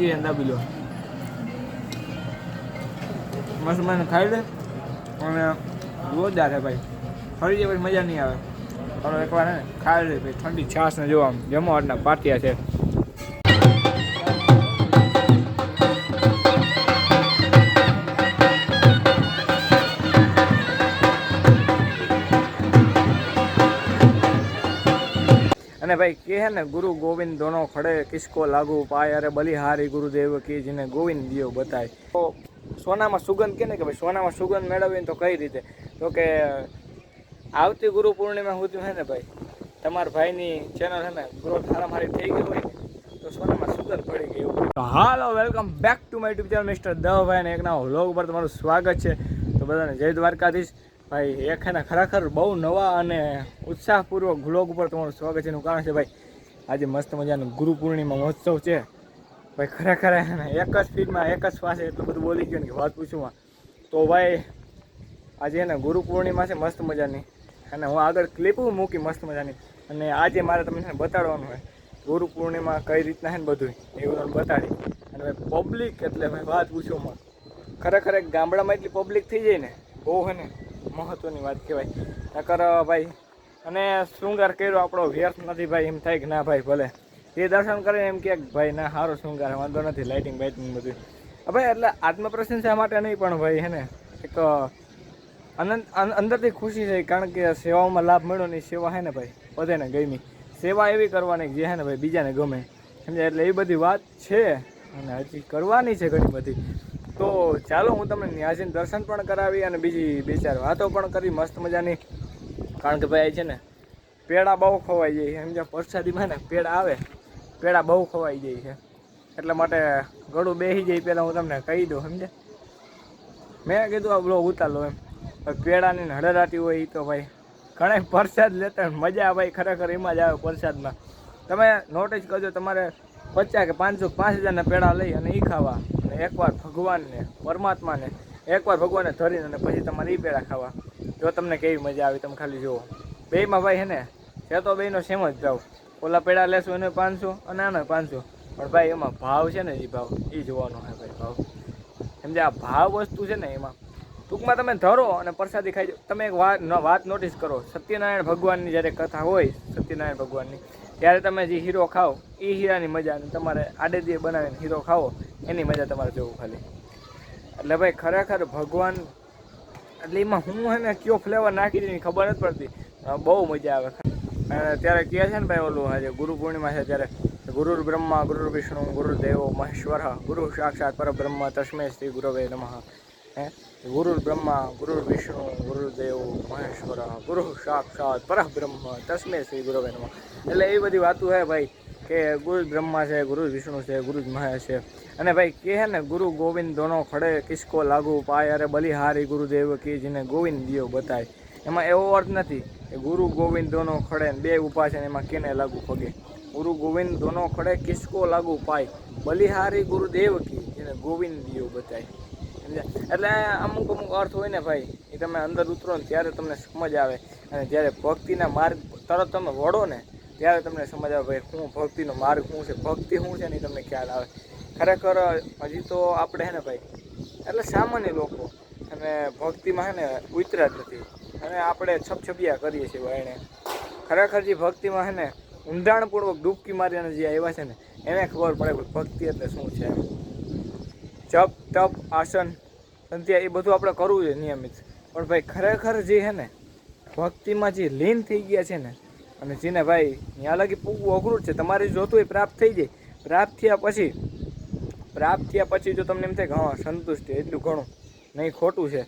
મૂકી દાબી લો મસ્ત મને ખાઈ લે અને જોરદાર છે ભાઈ ફરી જાય પછી મજા નહીં આવે પણ એકવાર ને ખાઈ લે ભાઈ ઠંડી છાશ ને જોવા જમવાના પાટિયા છે. અને ભાઈ કે હે ને ગુરુ ગોવિંદ દોનો ખડે કિસકો લાગુ પાય અરે બલિહારી ગુરુદેવ કી જેને ગોવિંદ દિયો બતાય. તો સોનામાં સુગંધ કે ને કે ભાઈ સોનામાં સુગંધ મેળવીને તો કઈ રીતે તો કે આવતી ગુરુ પૂર્ણિમા સુધી છે ને ભાઈ તમારા ભાઈની ચેનલ છે ને ગ્રોથ હારામારી થઈ ગઈ હોય તો સોનામાં સુગંધ પડી ગઈ એવું. તો હાલો welcome back to my YouTube channel mister Davbhai અને એક નવા વ્લોગ ઉપર તમારું સ્વાગત છે. તો બધાને જય દ્વારકાધીશ. ભાઈ એક ને ખરેખર બહુ નવા અને ઉત્સાહપૂર્વક વ્લોગ ઉપર તમારું સ્વાગત છે. એનું કારણ છે ભાઈ આજે મસ્ત મજાનું ગુરુ પૂર્ણિમા મહોત્સવ છે ભાઈ. ખરેખર એક જ સ્પીડમાં એક જ શ્વાસે એટલું બધું બોલી ગયો ને કે વાત પૂછું. તો ભાઈ આજે ને ગુરુ પૂર્ણિમા છે મસ્ત મજાની અને હું આગળ ક્લિપ મૂકી મસ્ત મજાની. અને આજે મારે તમને બતાડવાનું હોય ગુરુ પૂર્ણિમા કઈ રીતના છે ને બધું એવું તમને બતાડી. અને ભાઈ પબ્લિક એટલે ભાઈ વાત પૂછોમાં ખરેખર એક ગામડામાં એટલી પબ્લિક થઈ જાય ને બહુ છે ને મહત્વની વાત કહેવાય. નકર ભાઈ અને શૃંગાર કર્યો આપણો વ્યર્થ નથી ભાઈ. એમ થાય કે ના ભાઈ ભલે એ દર્શન કરીને એમ કે ભાઈ ના સારો શૃંગાર વાંધો નથી લાઇટિંગ બાઇટિંગ બધું ભાઈ. એટલે આત્મપ્રશંસા માટે નહીં પણ ભાઈ હે ને એક અંદરથી ખુશી થઈ કારણ કે સેવાઓમાં લાભ મળ્યો ને સેવા હે ને ભાઈ બધાને ગમી. સેવા એવી કરવાની જે હે ને ભાઈ બીજાને ગમે સમજ્યા. એટલે એ બધી વાત છે અને હજી કરવાની છે ઘણી બધી. તો ચાલો હું તમને ન્યાજીને દર્શન પણ કરાવી અને બીજી બે ચાર વાતો પણ કરી મસ્ત મજાની. કારણ કે ભાઈ છે ને પેડા બહુ ખવાઈ જાય સમજ્યા. પ્રસાદીમાં ને પેડા આવે પેડા બહુ ખવાઈ જાય છે એટલા માટે ગળું બેસી જાય પહેલાં હું તમને કહી દઉં સમજ્યા. મેં કીધું આ બ્લોગ ઉતાર લો એમ. પેડાની હળરાટી હોય એ તો ભાઈ ઘણા પ્રસાદ લેતા મજા ભાઈ ખરેખર એમાં જ આવે પ્રસાદમાં. તમે નોટિસ કરજો તમારે 50 કે 500 5000ના પેડા લઈ અને એ ખાવા અને એકવાર ભગવાનને પરમાત્માને એકવાર ભગવાનને ધરીને અને પછી તમારે એ પેડા ખાવા જો તમને કેવી મજા આવે તમે ખાલી જુઓ. બેયમાં ભાઈ હે ને છે તો બેયનો સેમ જ ભાવ. ઓલા પેડા લેશો એને 500 અને આનો 500 પણ ભાઈ એમાં ભાવ છે ને એ ભાવ એ જોવાનો હોય ભાઈ ભાવ સમજ્યા. આ ભાવ વસ્તુ છે ને એમાં ટૂંકમાં તમે ધરો અને પ્રસાદી ખાઈ જાઓ. તમે એક વાત નોટિસ કરો સત્યનારાયણ ભગવાનની જ્યારે કથા હોય સત્યનારાયણ ભગવાનની ત્યારે તમે જે હીરો ખાઓ એ હીરાની મજા અને તમારે આડેદીએ બનાવીને હીરો ખાઓ એની મજા તમારે જોવું ખાલી. એટલે ભાઈ ખરેખર ભગવાન એટલે એમાં હું હે ને કયો ફ્લેવર નાખી દઈએ ખબર નથી પડતી. બહુ મજા આવે. અને ત્યારે કહે છે ને ભાઈ ઓલું આજે ગુરુ પૂર્ણિમા છે ત્યારે ગુરુર બ્રહ્મા ગુરુર વિષ્ણુ ગુરુદેવો મહેશ્વર ગુરુ સાક્ષાત પરબ્રહ્મ તસ્મૈ શ્રી ગુરવે નમઃ. હે ગુરુર બ્રહ્મા ગુરુર વિષ્ણુ ગુરુદેવ મહેશ્વર ગુરુ સાક્ષાત પરબ્રહ્મ તસ્મૈ શ્રી ગુરવે નમઃ. એટલે એ બધી વાતો હે ભાઈ કે ગુરુ બ્રહ્મા છે ગુરુ વિષ્ણુ છે ગુરુ મહેશ છે. અને ભાઈ કે હે ને ગુરુ ગોવિંદ દોનો ખડે કિસકો લાગુ પાય અરે બલિહારી ગુરુદેવ કી જેને ગોવિંદ દિયો બતાય. એમાં એવો અર્થ નથી કે ગુરુ ગોવિંદ દોનો ખડે બે ઊભા છે ને એમાં કેને લાગુ પગે. ગુરુ ગોવિંદ દોનો ખડે કિસકો લાગુ પાય બલિહારી ગુરુદેવ કી જેને ગોવિંદ દિયો બતાય. એટલે અમુક અર્થ હોય ને ભાઈ એ તમે અંદર ઉતરો ને ત્યારે તમને સમજ આવે. અને જ્યારે ભક્તિના માર્ગ તરત તમે વળો ને ત્યારે તમને સમજ આવે ભાઈ શું ભક્તિનો માર્ગ શું છે ભક્તિ શું છે ને તમને ખ્યાલ આવે. ખરેખર હજી તો આપણે હે ને ભાઈ એટલે સામાન્ય લોકો અને ભક્તિમાં હે ને ઉતર્યા જ નથી અને આપણે છપછપિયા કરીએ છીએ ભાઈ. એને ખરેખર જે ભક્તિમાં હે ને ઊંડાણપૂર્વક ડૂબકી મારી અને જે આવ્યા છે ને એને ખબર પડે ભક્તિ એટલે શું છે એમ. જપ તપ આસન સંધ્યા એ બધું આપણે કરવું જોઈએ નિયમિત. પણ ભાઈ ખરેખર જે છે ને ભક્તિમાં જે લીન થઈ ગયા છે ને અને જેને ભાઈ ત્યાં લગી પૂગવું અઘરું છે. તમારે જોતું હોય પ્રાપ્ત થઈ જાય. પ્રાપ્ત થયા પછી જો તમને એમ થાય કે હા સંતુષ્ટિ એટલું ઘણું નહીં ખોટું છે.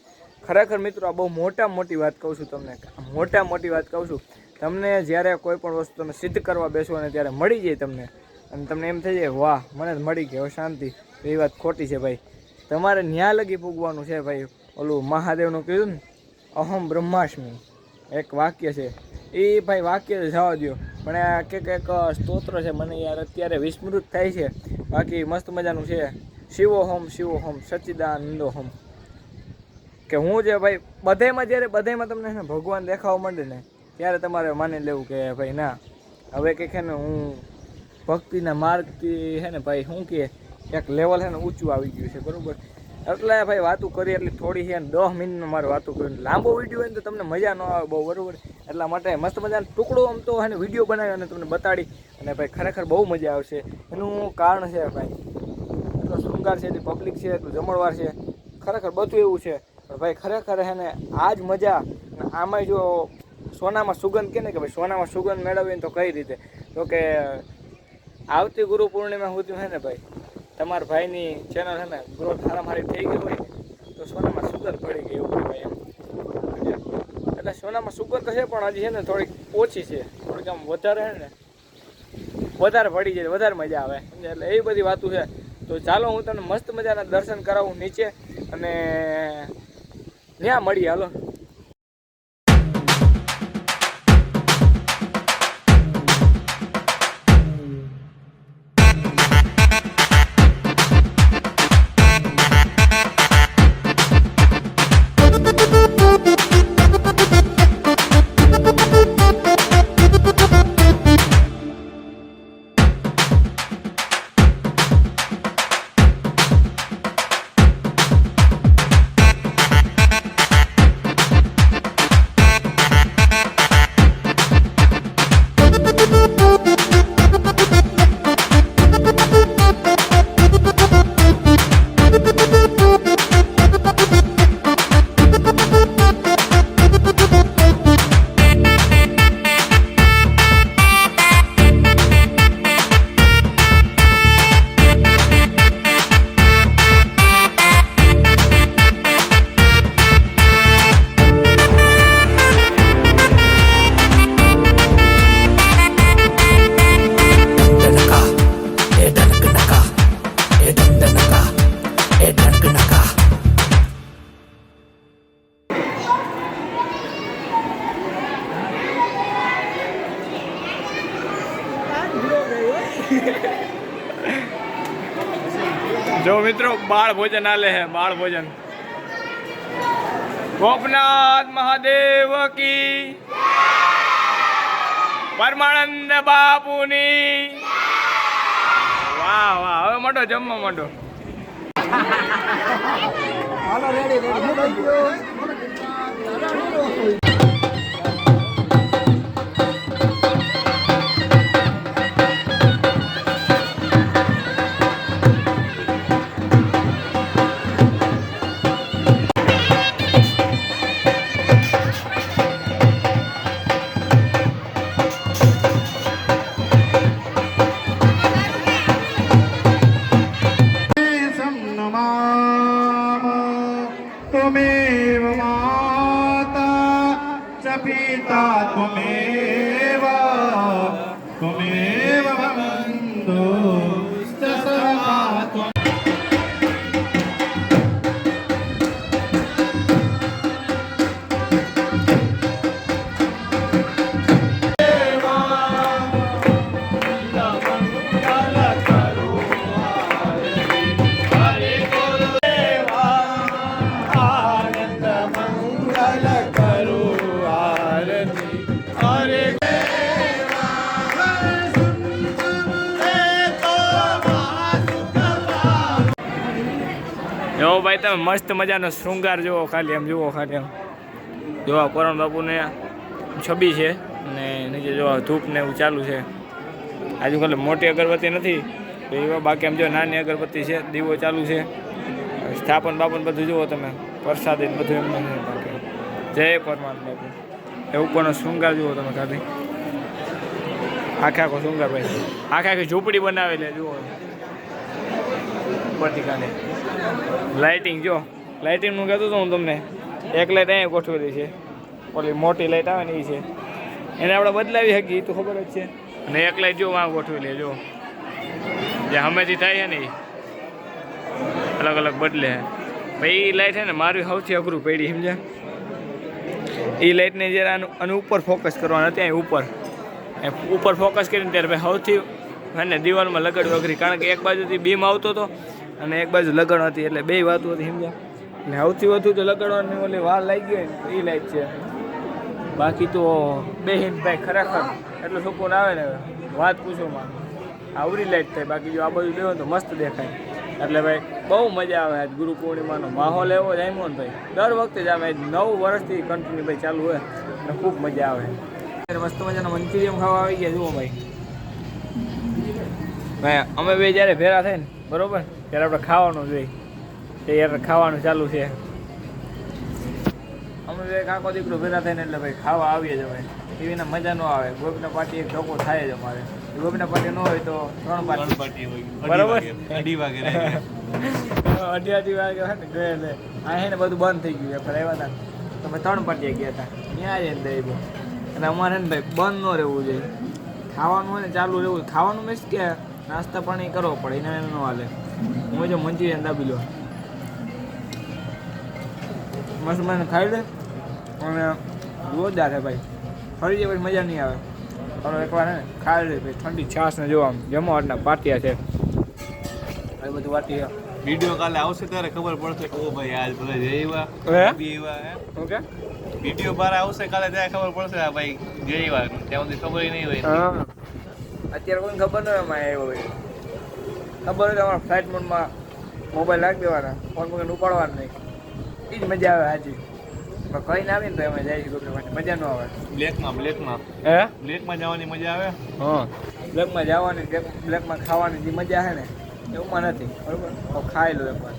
ખરેખર મિત્રો આ બહુ મોટી વાત કહું છું તમને. મોટી વાત કહું છું તમને જ્યારે કોઈ પણ વસ્તુ તમે સિદ્ધ કરવા બેસો ને ત્યારે મળી જાય તમને અને તમને એમ થઈ જાય વાહ મને મળી ગઈ હવે શાંતિ. તો એ વાત ખોટી છે ભાઈ. તમારે ન્યા લગી પૂગવાનું છે ભાઈ. ઓલું મહાદેવનું કીધું ને અહમ બ્રહ્માસ્મિ એક વાક્ય છે એ ભાઈ વાક્ય જવા દો પણ આ એક સ્તોત્ર છે મને યાર અત્યારે વિસ્મૃત થાય છે. બાકી મસ્ત મજાનું છે શિવોહમ સચ્ચિદાનંદોહમ કે હું જે ભાઈ બધામાં જ્યારે બધામાં તમને ભગવાન દેખાવા માંડે ને ત્યારે તમારે માની લેવું કે ભાઈ ના હવે કંઈક છે ને હું ભક્તિના માર્ગથી છે ને ભાઈ શું કે એક લેવલ છે ને ઊંચું આવી ગયું છે બરાબર. એટલે ભાઈ વાતું કરી એટલે થોડી છે ને 10 મિનિટનો મારે વાતું કરીને લાંબો વિડીયો હોય ને તો તમને મજા ન આવે બહુ બરાબર. એટલા માટે મસ્ત મજાનો ટુકડો આમ તો છે ને વિડીયો બનાવ્યો અને તમને બતાડી અને ભાઈ ખરેખર બહુ મજા આવશે. એનું કારણ છે ભાઈ એટલો શૃંગાર છે, એટલી પબ્લિક છે, એટલું જમણવાર છે, ખરેખર બધું એવું છે ભાઈ. ખરેખર છે ને આ જ મજા. આમાં જો સોનામાં સુગંધ કે ને કે ભાઈ સોનામાં સુગંધ મેળવીએ ને તો કઈ રીતે, તો કે આવતી ગુરુ પૂર્ણિમા સુધી છે ને ભાઈ તમારા ભાઈની ચેનલ છે ને ગ્રોથ હારામારી થઈ ગઈ હોય તો સોનામાં સુગંધ પડી ગઈ એવું કહેવાય એમ. એટલે સોનામાં સુગંધ તો છે પણ હજી છે ને થોડીક ઓછી છે, થોડીક આમ વધારે છે ને વધારે પડી જાય, વધારે મજા આવે. એટલે એવી બધી વાતો છે. તો ચાલો હું તમને મસ્ત મજાના દર્શન કરાવું નીચે અને ત્યાં મળીએ. હાલો. જો મિત્રો બાળ ભોજન આલે હે, બાળ ભોજન. ગોપનાથ મહાદેવ કી, પરમાનંદ બાપુની. વાહ વાહ. હવે મોટો જમવા માંડો. त्वमेव माता च पिता त्वमेव बन्धुश्च सखा त्वमेव. જો ભાઈ તમે મસ્ત મજાનો શૃંગાર જુઓ, ખાલી આમ જુઓ, ખાલી આમ જોવા કોરણ બાપુને છબી છે અને નીચે જોવા ધૂપ ને એવું ચાલુ છે. આજુ ખાલી મોટી અગરબત્તી નથી એવા, બાકી આમ જો નાની અગરબત્તી છે, દીવો ચાલુ છે, સ્થાપન બાપન બધું જુઓ તમે, પ્રસાદી બધું એમને બાકી. જય પરમાત્મા બાપુ. એ ઉપરનો શૃંગાર જુઓ તમે ખાલી, આખે આખો શૃંગાર ભાઈ, આખે આખી ઝૂંપડી બનાવેલી જુઓ ઉપરથી કાઢે. લાઇટિંગ જો, લાઇટિંગનું કહેતો હતો હું તમને, એક લાઇટ અહીંયા ગોઠવેલી છે, ઓલી મોટી લાઇટ આવે ને એ છે, એને આપણે બદલાવી શકીએ તો ખબર જ છે. અને એક લાઇટ જો વાં ગોઠવેલી જો, જે હમેથી થાય છે ને એ અલગ અલગ બદલે છે ભાઈ. એ લાઇટ છે ને મારી સૌથી અઘરું પડી, સમજ્યા? એ લાઇટને જરા આનું ઉપર ફોકસ કરવાનું, ત્યાં ઉપર ફોકસ કરીને ત્યારે ભાઈ સૌથી અને દિવાલમાં લગાડવું અઘરી, કારણ કે એક બાજુથી બીમ આવતો હતો અને એક બાજુ લગાડ હતી, એટલે બે વાતો હતી, સમજ્યા? એટલે સૌથી વધુ તો લગાડવાની ઓલી વાર લાગી હોય ને એ લાઈટ છે. બાકી તો બે હિંદ ભાઈ ખરેખર એટલું સુકૂન આવે ને વાત પૂછો માં, આવરી લાઈટ થાય. બાકી જો આ બાજુ દેવો તો મસ્ત દેખાય. એટલે ભાઈ બહુ મજા આવે આજ ગુરુ પૂર્ણિમાનો માહોલ એવો જ આવ્યો ને ભાઈ દર વખતે જ આવે 9 વર્ષથી કન્ટિન્યુ ભાઈ ચાલુ હોય અને ખૂબ મજા આવે મસ્ત મજાના મંચુરિયમ ખાવા આવી ગયા જુઓ ભાઈ ભાઈ અમે બે જ્યારે ભેગા થાય ને બરોબર ત્યારે આપણે ખાવાનું જોઈએ તે યાર ખાવાનું ચાલુ છે અમે બે કાકો દીકરો ભેગા થાય ને એટલે ભાઈ ખાવા આવીએ જ ભાઈ એવીના મજા ન આવે ગોપીના પાર્ટી એક ધોકો થાય જ અમારે ગોપીના પાર્ટી ન હોય તો 3 પાર્ટી હોય બરાબર 2:30 વાગે અઢી વાગે હોય ને ગયે આ હે ને બધું બંધ થઈ ગયું આપણે આવ્યા હતા તમે 3 પાર્ટીએ ગયા હતા ત્યાં જઈને દઈ અને અમારે ને ભાઈ બંધ ન રહેવું જોઈએ ખાવાનું હોય ને ચાલુ રહેવું ખાવાનું મીન્સ કે નાસ્તા પાણી કરવો પડે એને ન હાલે હું જો મંચુરિયન દાબી લો મસ્ત મને ખાઈ લે અને જોરદાર છે ભાઈ ફરી જાય પછી મજા નહીં આવે પણ એકવાર ને ખાઈ લે ભાઈ ઠંડી છાશ ને જો આમ જમવાના પાટિયા છે એ બધું વાટી વિડીયો કાલે આવશે ત્યારે ખબર પડશે કે ઓ ભાઈ આજ ભલે જય એવા ઓકે વિડીયો બહાર આવશે કાલે ત્યારે ખબર પડશે આ ભાઈ જય એવા ત્યાં સુધી ખબર નહીં હોય હા અત્યારે કોઈને ખબર ન હોય એમાં આવ્યો હોય ખબર હોય તો અમારા ફ્લાઇટ મોડમાં મોબાઈલ રાખી દેવાના ફોન પકડીને ઉપાડવાના નહીં એ જ મજા આવે હાજી પણ કહીને આવીને તો એમાં જાય છે ગોપી માટે મજા ન આવે બ્લેકમાં હે બ્લેકમાં જવાની મજા આવે હા બ્લેકમાં જવાની બ્લેકમાં ખાવાની જે મજા છે ને એવુંમાં નથી બરોબર તો ખાઈ લો એકવાર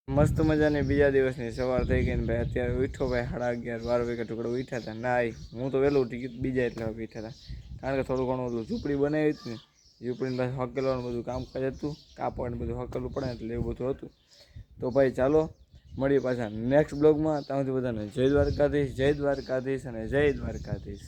મસ્ત મજાની બીજા દિવસની સવાર થઈ ગઈ ને ભાઈ અત્યારે ઉઠ્યો ભાઈ 11:30 વાગે ટુકડો ઉઠ્યા હતા ના હું તો વહેલું ઉઠી ગયું બીજા એટલે ઉઠ્યા હતા કારણ કે થોડું ઘણું બધું ઝૂંપડી બનાવી હતી ને ઝૂંપડીને પાસે હકેલવાનું બધું કામકાજ હતું કાપડ બધું હકેલવું પડે એટલે એવું બધું હતું તો ભાઈ ચાલો મળીએ પાછા નેક્સ્ટ બ્લોગમાં ત્યાં સુધી બધાને જય દ્વારકાધીશ અને જય દ્વારકાધીશ